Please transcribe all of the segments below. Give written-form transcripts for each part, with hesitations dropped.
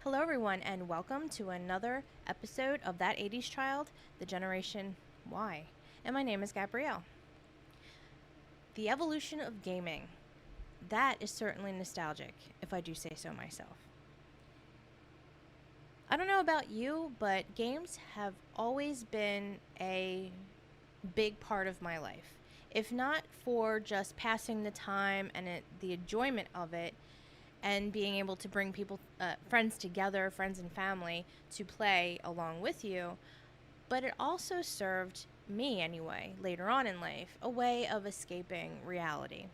Hello, everyone, and welcome to another episode of That 80s Child, the Generation Y. And my name is Gabrielle. The evolution of gaming. That is certainly nostalgic, if I do say so myself. I don't know about you, but games have always been a big part of my life. If not for just passing the time and the enjoyment of it, and being able to bring friends together, friends and family, to play along with you. But it also served me, anyway, later on in life, a way of escaping reality.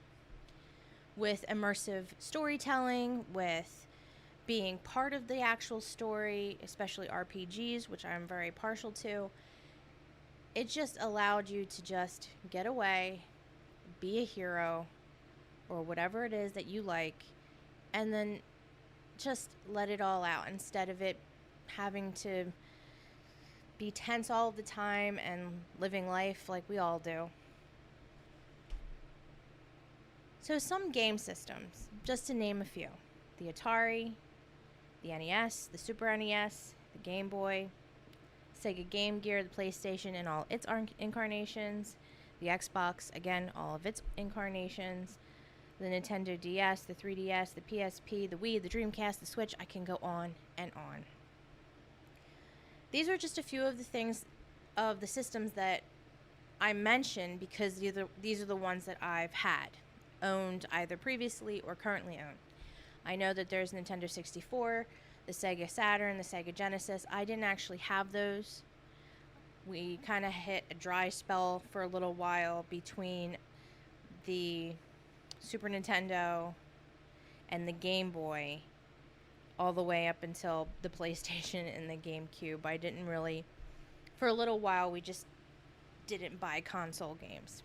With immersive storytelling, with being part of the actual story, especially RPGs, which I'm very partial to, it just allowed you to just get away, be a hero, or whatever it is that you like, and then just let it all out instead of it having to be tense all the time and living life like we all do. So some game systems, just to name a few: the Atari, the NES, the Super NES, the Game Boy, Sega Game Gear, the PlayStation in all its incarnations, the Xbox, again, all of its incarnations, the Nintendo DS, the 3DS, the PSP, the Wii, the Dreamcast, the Switch. I can go on and on. These are just a few of the things, of the systems that I mentioned, because these are the ones that I've owned either previously or currently own. I know that there's Nintendo 64, the Sega Saturn, the Sega Genesis. I didn't actually have those. We kind of hit a dry spell for a little while between the Super Nintendo and the Game Boy, all the way up until the PlayStation and the GameCube. For a little while, we just didn't buy console games.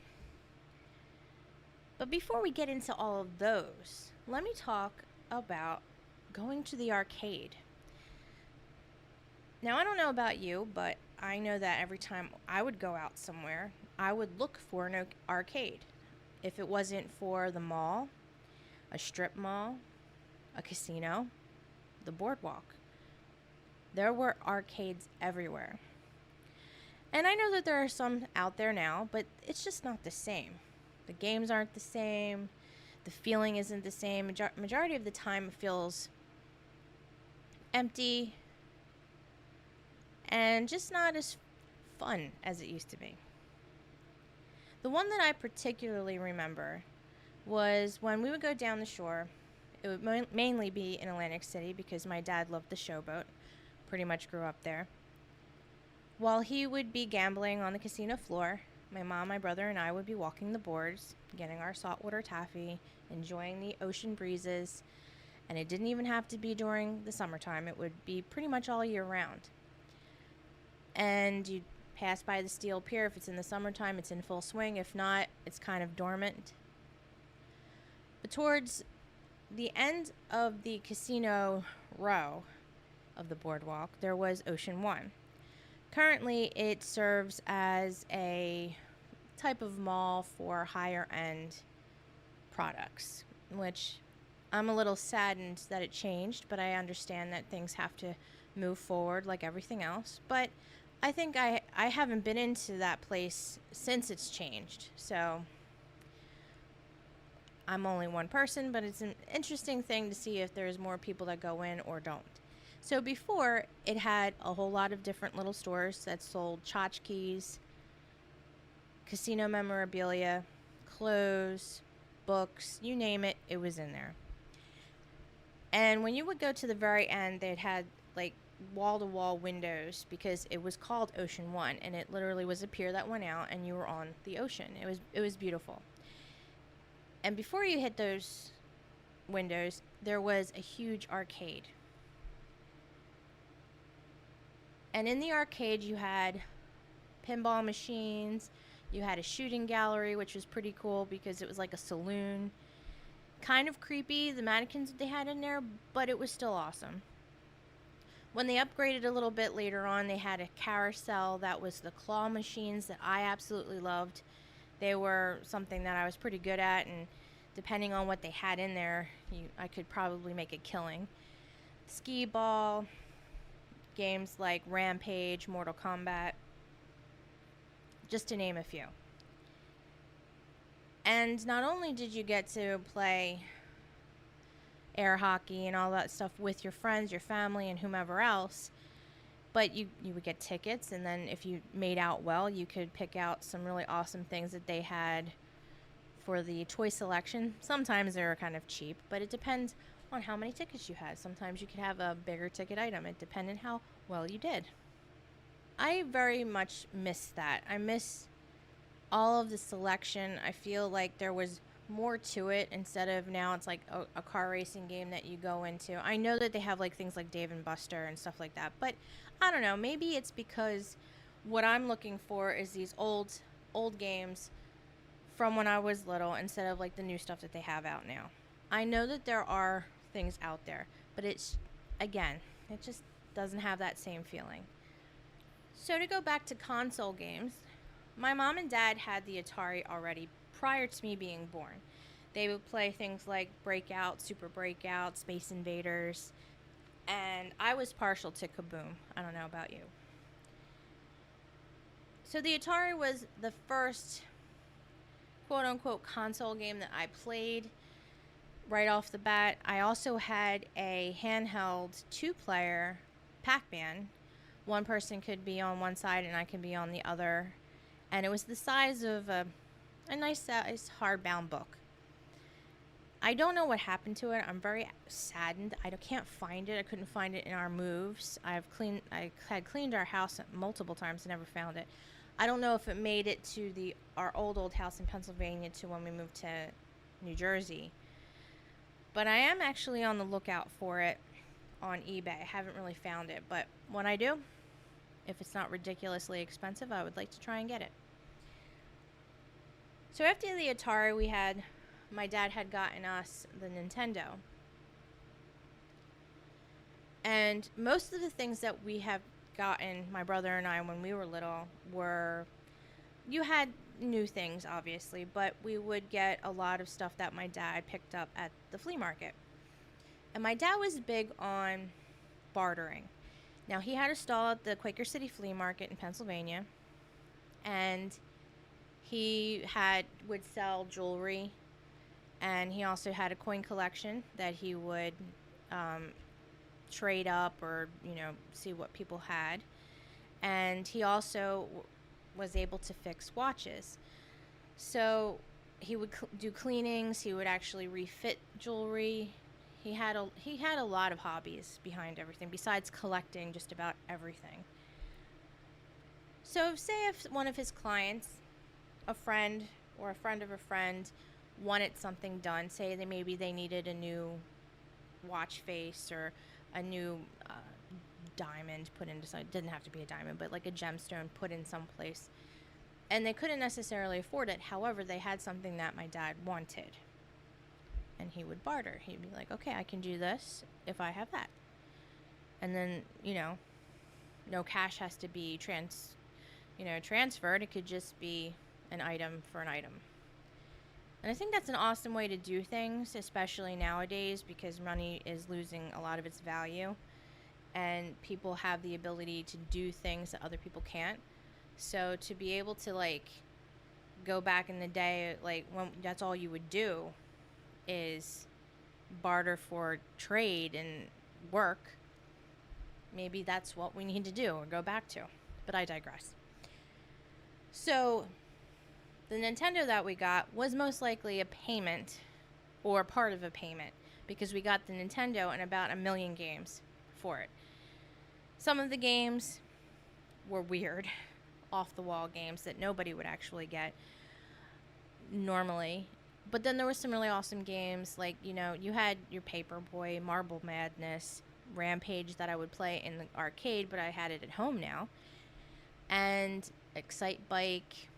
But before we get into all of those, let me talk about going to the arcade. Now, I don't know about you, but I know that every time I would go out somewhere, I would look for an arcade. If it wasn't for the mall, a strip mall, a casino, the boardwalk, there were arcades everywhere. And I know that there are some out there now, but it's just not the same. The games aren't the same. The feeling isn't the same. Majority of the time, it feels empty and just not as fun as it used to be. The one that I particularly remember was when we would go down the shore. It would mainly be in Atlantic City because my dad loved the showboat. Pretty much grew up there. While he would be gambling on the casino floor, my mom, my brother, and I would be walking the boards, getting our saltwater taffy, enjoying the ocean breezes. And it didn't even have to be during the summertime. It would be pretty much all year round. And you'd pass by the steel pier. If it's in the summertime, it's in full swing. If not, it's kind of dormant. But towards the end of the casino row of the boardwalk, there was Ocean One. Currently, it serves as a type of mall for higher end products, which I'm a little saddened that it changed, but I understand that things have to move forward like everything else. But I think I haven't been into that place since it's changed, so I'm only one person, but it's an interesting thing to see if there's more people that go in or don't. So before, it had a whole lot of different little stores that sold tchotchkes, casino memorabilia, clothes, books, you name it, it was in there. And when you would go to the very end, they had like wall-to-wall windows because it was called Ocean One, and it literally was a pier that went out and you were on the ocean. It was beautiful. And before you hit those windows, there was a huge arcade. And in the arcade, you had pinball machines, you had a shooting gallery, which was pretty cool because it was like a saloon. Kind of creepy, the mannequins that they had in there, but it was still awesome. When they upgraded a little bit later on, they had a carousel that was the claw machines that I absolutely loved. They were something that I was pretty good at, and depending on what they had in there, I could probably make a killing. skee ball, games like Rampage, Mortal Kombat, just to name a few. And not only did you get to play air hockey and all that stuff with your friends, your family, and whomever else, but you would get tickets, and then if you made out well, you could pick out some really awesome things that they had for the toy selection. Sometimes they were kind of cheap, but it depends on how many tickets you had. Sometimes you could have a bigger ticket item. It depended how well you did. I very much miss that. I miss all of the selection. I feel like there was more to it instead of now it's like a car racing game that you go into. I know that they have like things like Dave and Buster and stuff like that, but I don't know. Maybe it's because what I'm looking for is these old games from when I was little instead of like the new stuff that they have out now. I know that there are things out there, but it's, again, it just doesn't have that same feeling. So to go back to console games, my mom and dad had the Atari already prior to me being born. They would play things like Breakout, Super Breakout, Space Invaders, and I was partial to Kaboom. I don't know about you. So the Atari was the first quote-unquote console game that I played right off the bat. I also had a handheld 2-player Pac-Man. One person could be on one side and I could be on the other. And it was the size of a nice size hardbound book. I don't know what happened to it. I'm very saddened. I can't find it. I couldn't find it in our moves. I had cleaned our house multiple times and never found it. I don't know if it made it to our old house in Pennsylvania to when we moved to New Jersey. But I am actually on the lookout for it on eBay. I haven't really found it, but when I do, if it's not ridiculously expensive, I would like to try and get it. So after the Atari, my dad had gotten us the Nintendo. And most of the things that we have gotten, my brother and I, when we were little, you had new things, obviously, but we would get a lot of stuff that my dad picked up at the flea market. And my dad was big on bartering. Now, he had a stall at the Quaker City Flea Market in Pennsylvania, and he would sell jewelry, and he also had a coin collection that he would trade up or, see what people had. And he also was able to fix watches. So he would do cleanings. He would actually refit jewelry. He had a lot of hobbies behind everything besides collecting just about everything. So say if one of his clients, a friend or a friend of a friend, wanted something done, say maybe they needed a new watch face or a new diamond put into something. It didn't have to be a diamond, but like a gemstone put in some place. And they couldn't necessarily afford it. However, they had something that my dad wanted. And he would barter. He'd be like, okay, I can do this if I have that. And then, no cash has to be transferred. It could just be an item for an item. And I think that's an awesome way to do things, especially nowadays, because money is losing a lot of its value. And people have the ability to do things that other people can't. So to be able to, go back in the day, when that's all you would do is barter for trade and work, maybe that's what we need to do or go back to. But I digress. So the Nintendo that we got was most likely a payment or part of a payment because we got the Nintendo and about 1 million games for it. Some of the games were weird, off-the-wall games that nobody would actually get normally. But then there were some really awesome games, you had your Paperboy, Marble Madness, Rampage that I would play in the arcade, but I had it at home now. And Excite Bike,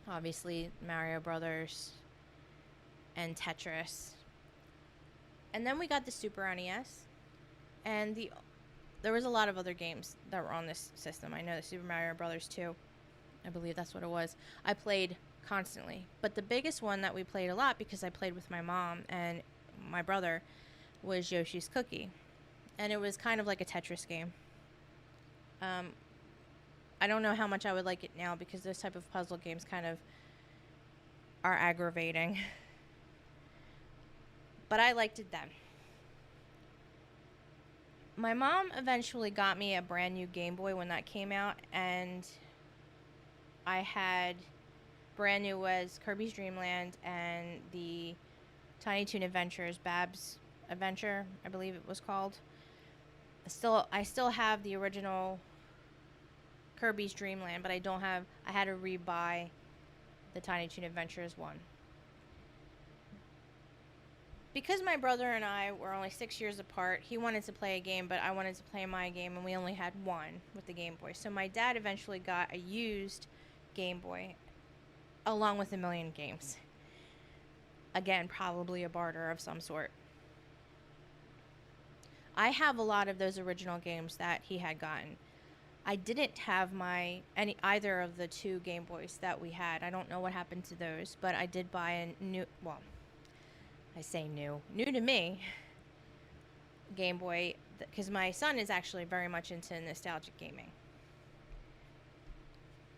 obviously Mario Brothers, and Tetris. And then we got the Super NES, and there was a lot of other games that were on this system. I know the Super Mario Brothers 2, I believe that's what it was. I played constantly. But the biggest one that we played a lot, because I played with my mom and my brother, was Yoshi's Cookie. and it was kind of like a Tetris game. I don't know how much I would like it now because those type of puzzle games kind of are aggravating. But I liked it then. My mom eventually got me a brand new Game Boy when that came out, and I had brand new was Kirby's Dream Land and the Tiny Toon Adventures, Bab's Adventure, I believe it was called. I still have the original Kirby's Dream Land, but I had to rebuy the Tiny Toon Adventures one. Because my brother and I were only 6 years apart, he wanted to play a game, but I wanted to play my game, and we only had one with the Game Boy. So my dad eventually got a used Game Boy, along with a million games. Again, probably a barter of some sort. I have a lot of those original games that he had gotten. I didn't have either of the two Game Boys that we had. I don't know what happened to those, but I did buy a new, well, I say new to me, Game Boy, because my son is actually very much into nostalgic gaming.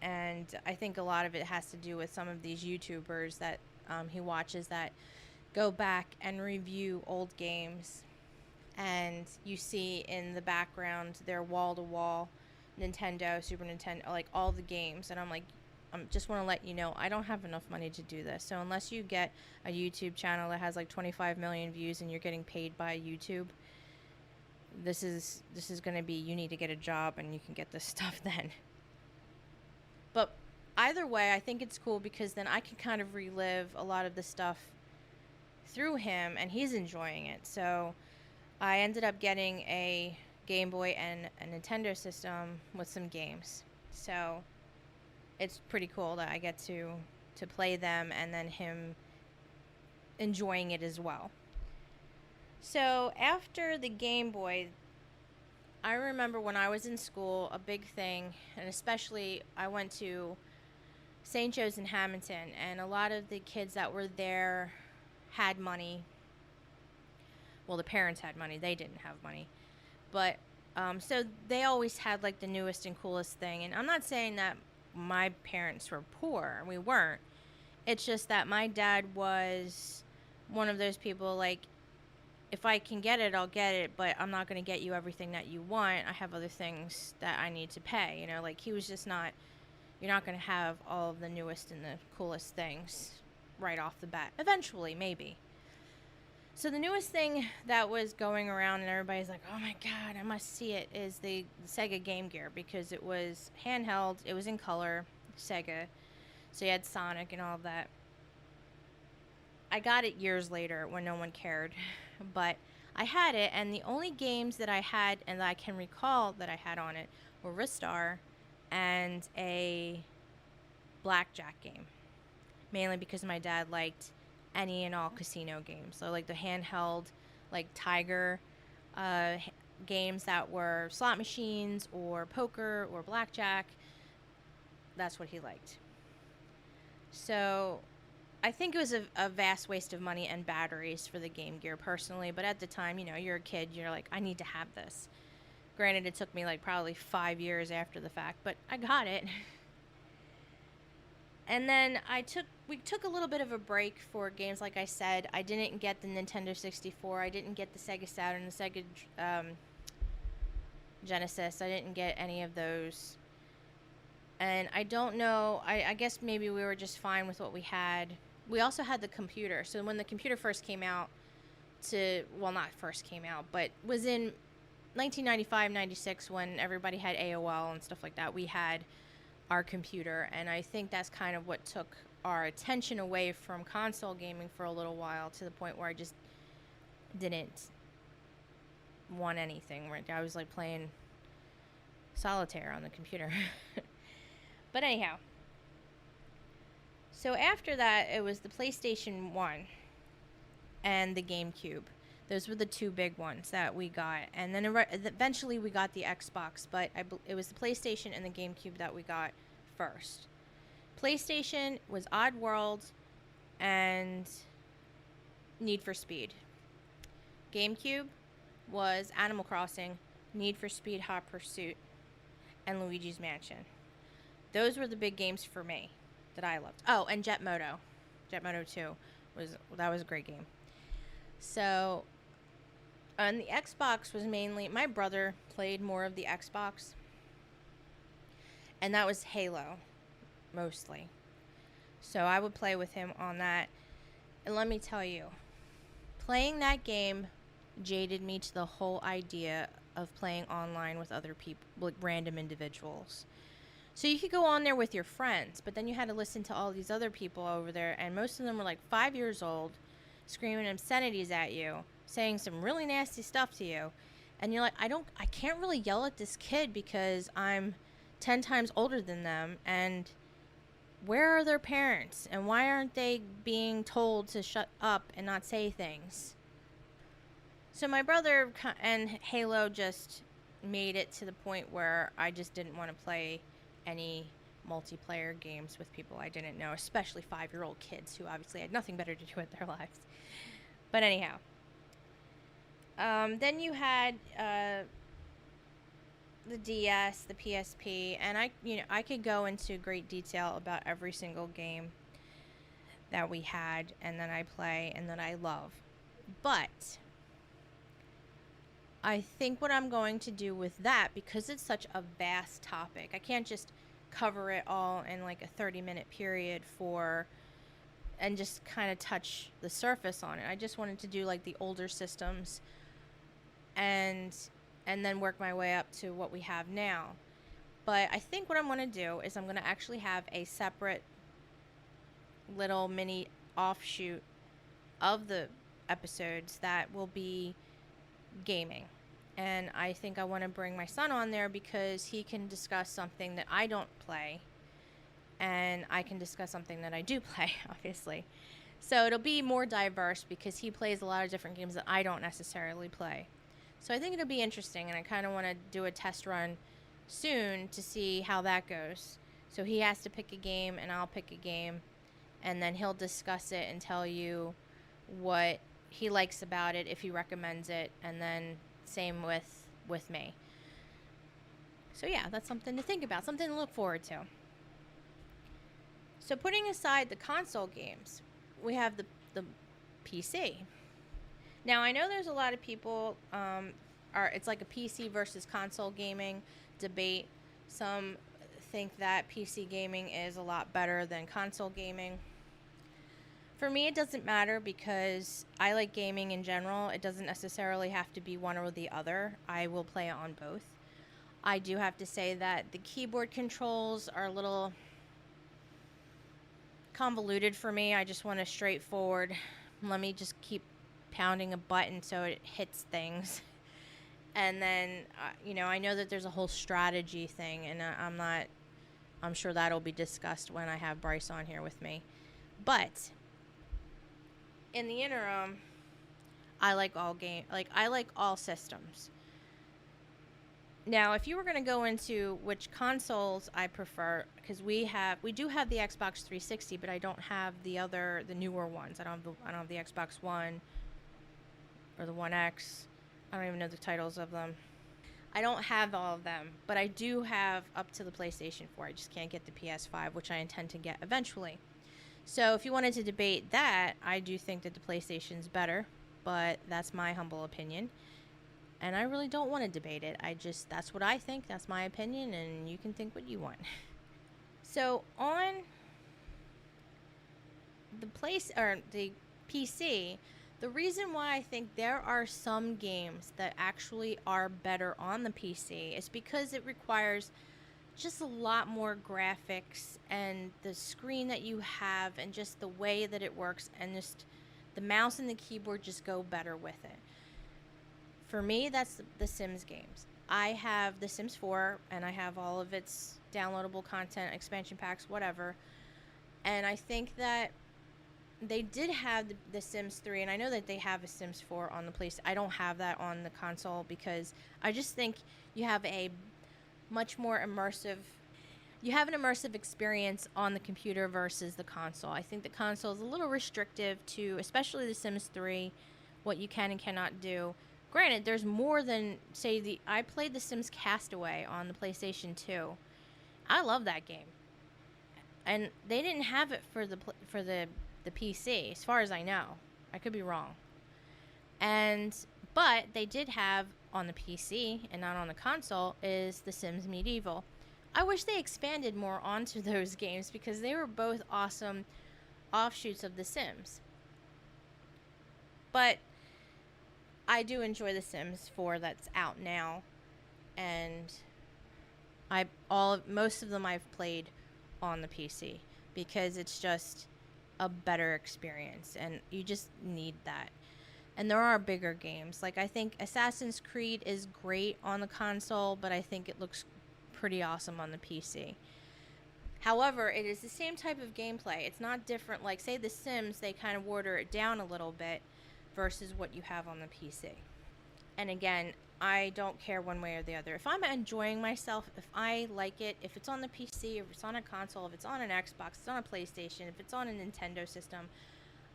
And I think a lot of it has to do with some of these YouTubers that he watches that go back and review old games. And you see in the background their wall-to-wall Nintendo, Super Nintendo, like all the games. And I'm like, I just want to let you know, I don't have enough money to do this. So unless you get a YouTube channel that has like 25 million views and you're getting paid by YouTube, this is going to be, you need to get a job and you can get this stuff then. But either way, I think it's cool because then I can kind of relive a lot of the stuff through him, and he's enjoying it. So I ended up getting a Game Boy and a Nintendo system with some games. So it's pretty cool that I get to play them and then him enjoying it as well. So after the Game Boy, I remember when I was in school, a big thing, and especially I went to St. Joe's in Hamilton, and a lot of the kids that were there had money. Well, the parents had money. They didn't have money. But, so they always had, like, the newest and coolest thing. And I'm not saying that my parents were poor. We weren't. It's just that my dad was one of those people, like, if I can get it, I'll get it, but I'm not going to get you everything that you want. I have other things that I need to pay. You know, like, he was just not, you're not going to have all of the newest and the coolest things right off the bat. Eventually, maybe. So the newest thing that was going around and everybody's like, oh my God, I must see it, is the Sega Game Gear, because it was handheld, it was in color, Sega, so you had Sonic and all of that. I got it years later when no one cared, but I had it, and the only games that I had and that I can recall that I had on it were Ristar and a blackjack game, mainly because my dad liked any and all casino games. So like the handheld, like Tiger games that were slot machines or poker or blackjack. That's what he liked. So I think it was a vast waste of money and batteries for the Game Gear personally. But at the time, you know, you're a kid. You're like, I need to have this. Granted, it took me like probably 5 years after the fact, but I got it. And then we took a little bit of a break for games. Like I said, I didn't get the Nintendo 64. I didn't get the Sega Saturn, the Sega Genesis. I didn't get any of those. And I don't know. I guess maybe we were just fine with what we had. We also had the computer. So when the computer first came out not first came out, but was in 1995, 96 when everybody had AOL and stuff like that, we had our computer, and I think that's kind of what took our attention away from console gaming for a little while, to the point where I just didn't want anything. I was like playing solitaire on the computer. But anyhow, so after that, it was the PlayStation 1 and the GameCube. Those were the two big ones that we got. And then eventually we got the Xbox, but it was the PlayStation and the GameCube that we got first. PlayStation was Oddworld and Need for Speed. GameCube was Animal Crossing, Need for Speed Hot Pursuit, and Luigi's Mansion. Those were the big games for me that I loved. Oh, and Jet Moto. Jet Moto 2 was a great game. So, and the Xbox was mainly, my brother played more of the Xbox, and that was Halo mostly. So I would play with him on that. And let me tell you, playing that game jaded me to the whole idea of playing online with other people, like random individuals. So you could go on there with your friends, but then you had to listen to all these other people over there, and most of them were like 5 years old, screaming obscenities at you, saying some really nasty stuff to you. And you're like, I can't really yell at this kid because I'm 10 times older than them, and where are their parents? And why aren't they being told to shut up and not say things? So my brother and Halo just made it to the point where I just didn't want to play any multiplayer games with people I didn't know, especially 5-year-old kids who obviously had nothing better to do with their lives. But anyhow, then you had the DS, the PSP, and I could go into great detail about every single game that we had and that I play and that I love. But I think what I'm going to do with that, because it's such a vast topic, I can't just cover it all in like a 30-minute period and just kind of touch the surface on it. I just wanted to do like the older systems and then work my way up to what we have now. But I think what I'm going to do is I'm going to actually have a separate little mini offshoot of the episodes that will be gaming. And I think I want to bring my son on there because he can discuss something that I don't play, and I can discuss something that I do play, obviously. So it'll be more diverse because he plays a lot of different games that I don't necessarily play. So I think it'll be interesting, and I kind of want to do a test run soon to see how that goes. So he has to pick a game, and I'll pick a game, and then he'll discuss it and tell you what he likes about it, if he recommends it, and then same with me. So yeah, that's something to think about, something to look forward to. So putting aside the console games, we have the PC. Now I know there's a lot of people, it's like a PC versus console gaming debate. Some think that PC gaming is a lot better than console gaming. For me, it doesn't matter because I like gaming in general. It doesn't necessarily have to be one or the other. I will play it on both. I do have to say that the keyboard controls are a little convoluted for me. I just want a straightforward, let me just keep pounding a button so it hits things. And then, I know that there's a whole strategy thing, and I'm sure that'll be discussed when I have Bryce on here with me. But in the interim, I like all systems. Now, if you were going to go into which consoles I prefer, because we do have the Xbox 360, but I don't have the newer ones. I don't have the Xbox One or the One X. I don't even know the titles of them. I don't have all of them, but I do have up to the PlayStation 4. I just can't get the PS5, which I intend to get eventually. So if you wanted to debate that, I do think that the PlayStation's better, but that's my humble opinion. And I really don't want to debate it. That's what I think, that's my opinion, and you can think what you want. So on the PC, the reason why I think there are some games that actually are better on the PC is because it requires just a lot more graphics, and the screen that you have, and just the way that it works, and just the mouse and the keyboard just go better with it. For me, that's the Sims games. I have the Sims 4, and I have all of its downloadable content, expansion packs, whatever. And I think that they did have the Sims 3, and I know that they have a Sims 4 on the PlayStation. I don't have that on the console because I just think you have an immersive experience on the computer versus the console. I think the console is a little restrictive to, especially the Sims 3, what you can and cannot do Granted, there's more than, say, I played The Sims Castaway on the PlayStation 2. I love that game. And they didn't have it for the PC, as far as I know. I could be wrong. But they did have on the PC and not on the console is The Sims Medieval. I wish they expanded more onto those games because they were both awesome offshoots of The Sims. But I do enjoy The Sims 4 that's out now, and most of them I've played on the PC because it's just a better experience, and you just need that. And there are bigger games. Like, I think Assassin's Creed is great on the console, but I think it looks pretty awesome on the PC. However, it is the same type of gameplay. It's not different. Like, say, The Sims, they kind of water it down a little bit versus what you have on the PC. And again, I don't care one way or the other. If I'm enjoying myself, if I like it, if it's on the PC, if it's on a console, if it's on an Xbox, it's on a PlayStation, if it's on a Nintendo system,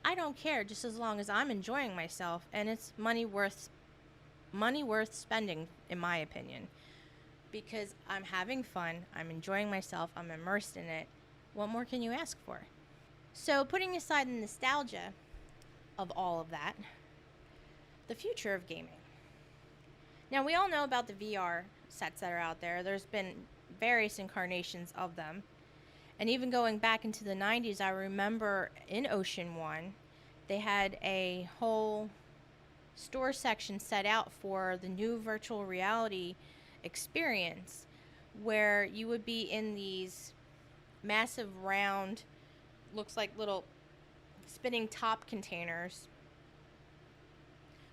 I don't care, just as long as I'm enjoying myself and it's money worth spending, in my opinion. Because I'm having fun, I'm enjoying myself, I'm immersed in it. What more can you ask for? So, putting aside the nostalgia of all of that, the future of gaming. Now, we all know about the VR sets that are out there. There's been various incarnations of them. And even going back into the 90s, I remember in Ocean One, they had a whole store section set out for the new virtual reality experience where you would be in these massive round, looks like little spinning top containers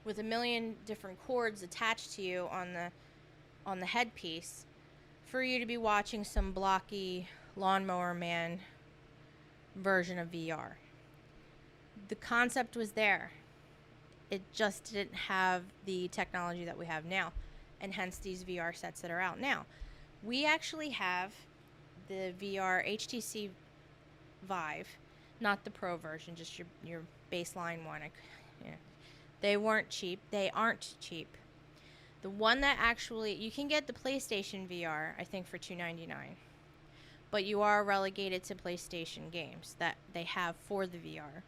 with a million different cords attached to you on the headpiece for you to be watching some blocky Lawnmower Man version of VR. The concept was there. It just didn't have the technology that we have now, and hence these VR sets that are out now. We actually have the VR HTC Vive, not the Pro version, just your baseline one. They weren't cheap. They aren't cheap. The one that actually, you can get the PlayStation VR, I think, for $299. But you are relegated to PlayStation games that they have for the VR.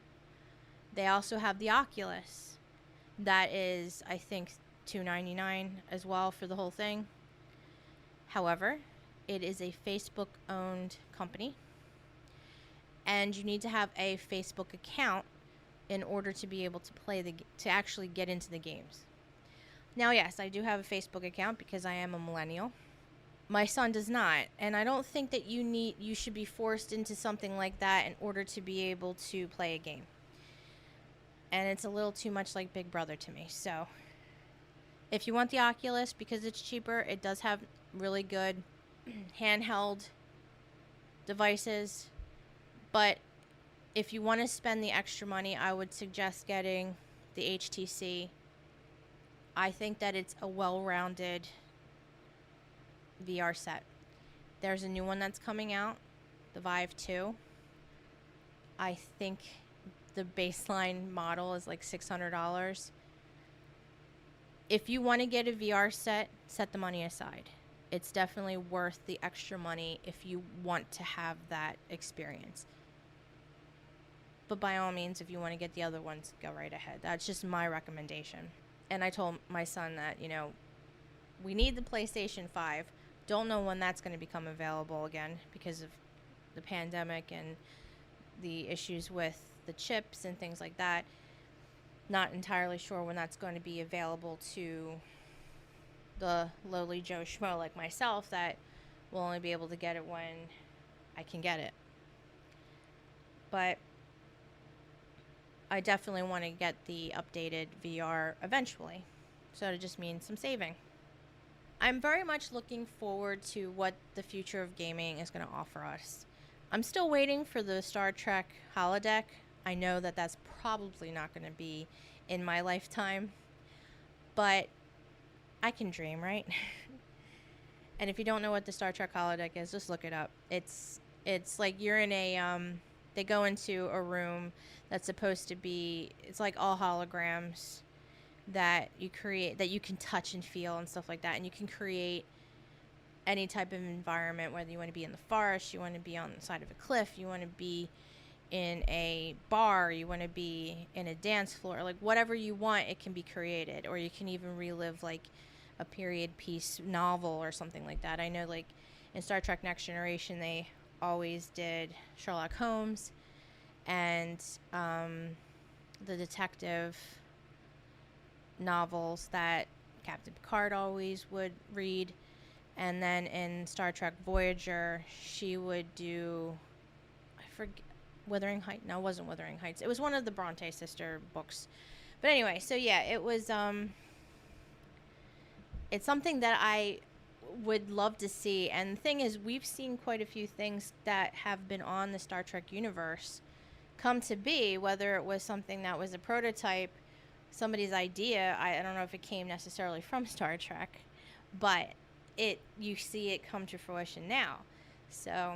They also have the Oculus. That is, I think, $299 as well for the whole thing. However, it is a Facebook-owned company. And you need to have a Facebook account in order to be able to to actually get into the games. Now, yes, I do have a Facebook account because I am a millennial. My son does not, and I don't think that you should be forced into something like that in order to be able to play a game. And it's a little too much like Big Brother to me. So, if you want the Oculus because it's cheaper, it does have really good handheld devices. But if you want to spend the extra money, I would suggest getting the HTC. I think that it's a well-rounded VR set. There's a new one that's coming out, the Vive 2. I think the baseline model is like $600. If you want to get a VR set, set the money aside. It's definitely worth the extra money if you want to have that experience. But by all means, if you want to get the other ones, go right ahead. That's just my recommendation. And I told my son that, we need the PlayStation 5. Don't know when that's going to become available again because of the pandemic and the issues with the chips and things like that. Not entirely sure when that's going to be available to the lowly Joe Schmo like myself that will only be able to get it when I can get it. But I definitely want to get the updated VR eventually. So it just means some saving. I'm very much looking forward to what the future of gaming is going to offer us. I'm still waiting for the Star Trek holodeck. I know that that's probably not going to be in my lifetime, but I can dream, right? And if you don't know what the Star Trek holodeck is, just look it up. It's like you're in they go into a room that's supposed to be, it's like all holograms, that you create, that you can touch and feel and stuff like that, and you can create any type of environment, whether you want to be in the forest, you want to be on the side of a cliff, you want to be in a bar, you want to be in a dance floor, like whatever you want, it can be created. Or you can even relive like a period piece novel or something like that. I know like in Star Trek Next Generation they always did Sherlock Holmes and the detective novels that Captain Picard always would read. And then in Star Trek Voyager, she would do, I forget, Wuthering Heights. No, it wasn't Wuthering Heights. It was one of the Bronte sister books. But anyway, so yeah, it was, it's something that I would love to see. And the thing is, we've seen quite a few things that have been on the Star Trek universe come to be, whether it was something that was a prototype, somebody's idea. I don't know if it came necessarily from Star Trek, but you see it come to fruition now. So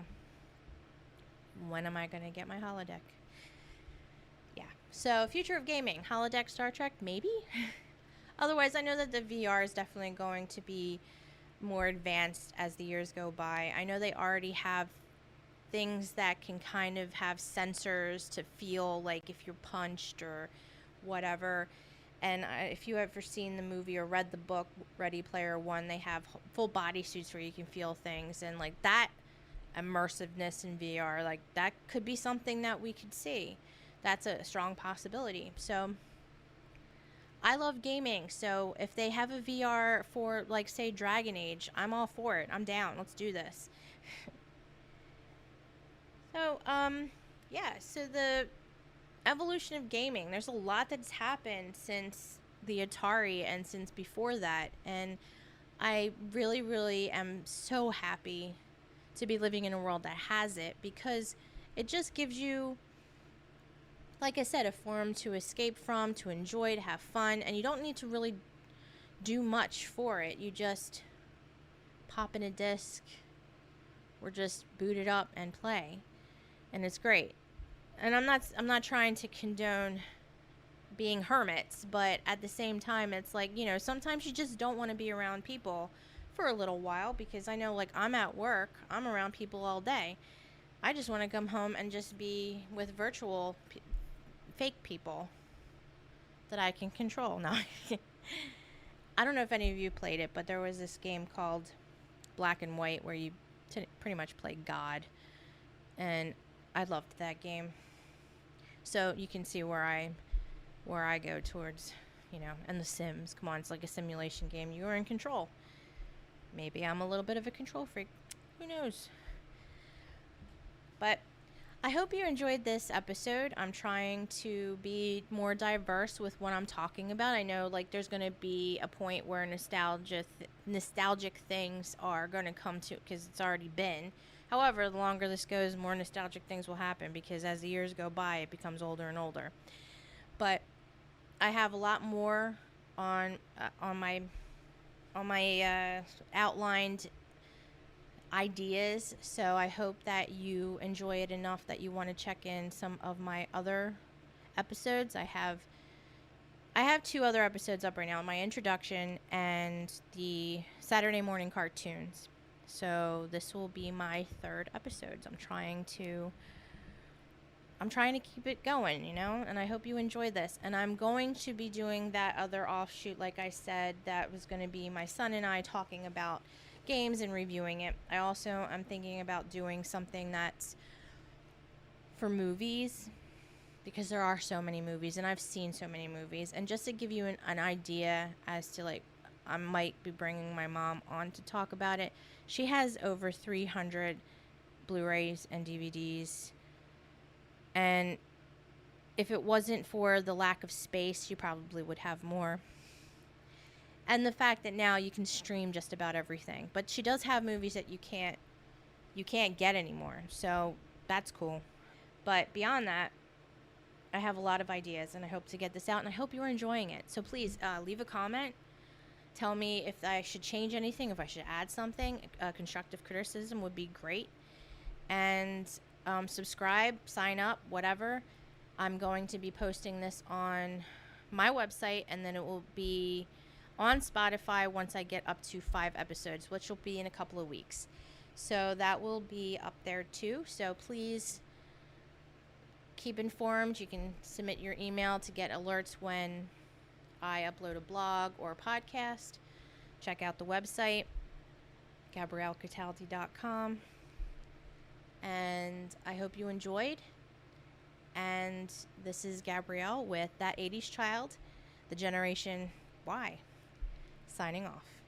when am I going to get my holodeck? Yeah. So future of gaming, holodeck Star Trek, maybe? Otherwise, I know that the VR is definitely going to be more advanced as the years go by. I know they already have things that can kind of have sensors to feel like if you're punched or whatever. And if you ever seen the movie or read the book Ready Player One, they have full body suits where you can feel things, and like that immersiveness in VR, like that could be something that we could see. That's a strong possibility. So I love gaming, so if they have a VR for like say Dragon Age, I'm all for it. I'm down. Let's do this. So yeah, so the evolution of gaming, there's a lot that's happened since the Atari and since before that, and I really, really am so happy to be living in a world that has it, because it just gives you, like I said, a forum to escape from, to enjoy, to have fun, and you don't need to really do much for it. You just pop in a disc or just boot it up and play, and it's great. And I'm not trying to condone being hermits, but at the same time, it's like, you know, sometimes you just don't want to be around people for a little while, because I know, like, I'm at work, I'm around people all day. I just want to come home and just be with virtual fake people that I can control. No, I don't know if any of you played it, but there was this game called Black and White where you pretty much play God, and I loved that game. So you can see where I go towards, you know, and The Sims. Come on, it's like a simulation game. You are in control. Maybe I'm a little bit of a control freak. Who knows? But I hope you enjoyed this episode. I'm trying to be more diverse with what I'm talking about. I know, like, there's going to be a point where nostalgic things are going to come to, because it's already been. However, the longer this goes, more nostalgic things will happen, because as the years go by, it becomes older and older. But I have a lot more on my outlined ideas, so I hope that you enjoy it enough that you want to check in some of my other episodes. I have 2 other episodes up right now, my introduction and the Saturday morning cartoons. So this will be my 3rd episode. I'm trying to keep it going, you know, and I hope you enjoy this. And I'm going to be doing that other offshoot, like I said, that was going to be my son and I talking about games and reviewing it. I also am thinking about doing something that's for movies, because there are so many movies and I've seen so many movies. And just to give you an idea as to, like, I might be bringing my mom on to talk about it. She has over 300 Blu-rays and DVDs. And if it wasn't for the lack of space, she probably would have more. And the fact that now you can stream just about everything. But she does have movies that you can't get anymore. So that's cool. But beyond that, I have a lot of ideas, and I hope to get this out, and I hope you're enjoying it. So please leave a comment. Tell me if I should change anything, if I should add something. Constructive criticism would be great. And subscribe, sign up, whatever. I'm going to be posting this on my website, and then it will be on Spotify once I get up to 5 episodes, which will be in a couple of weeks. So that will be up there too. So please keep informed. You can submit your email to get alerts when I upload a blog or a podcast. Check out the website, GabrielleCataldi.com. And I hope you enjoyed. And this is Gabrielle with That 80s Child, the Generation Y, signing off.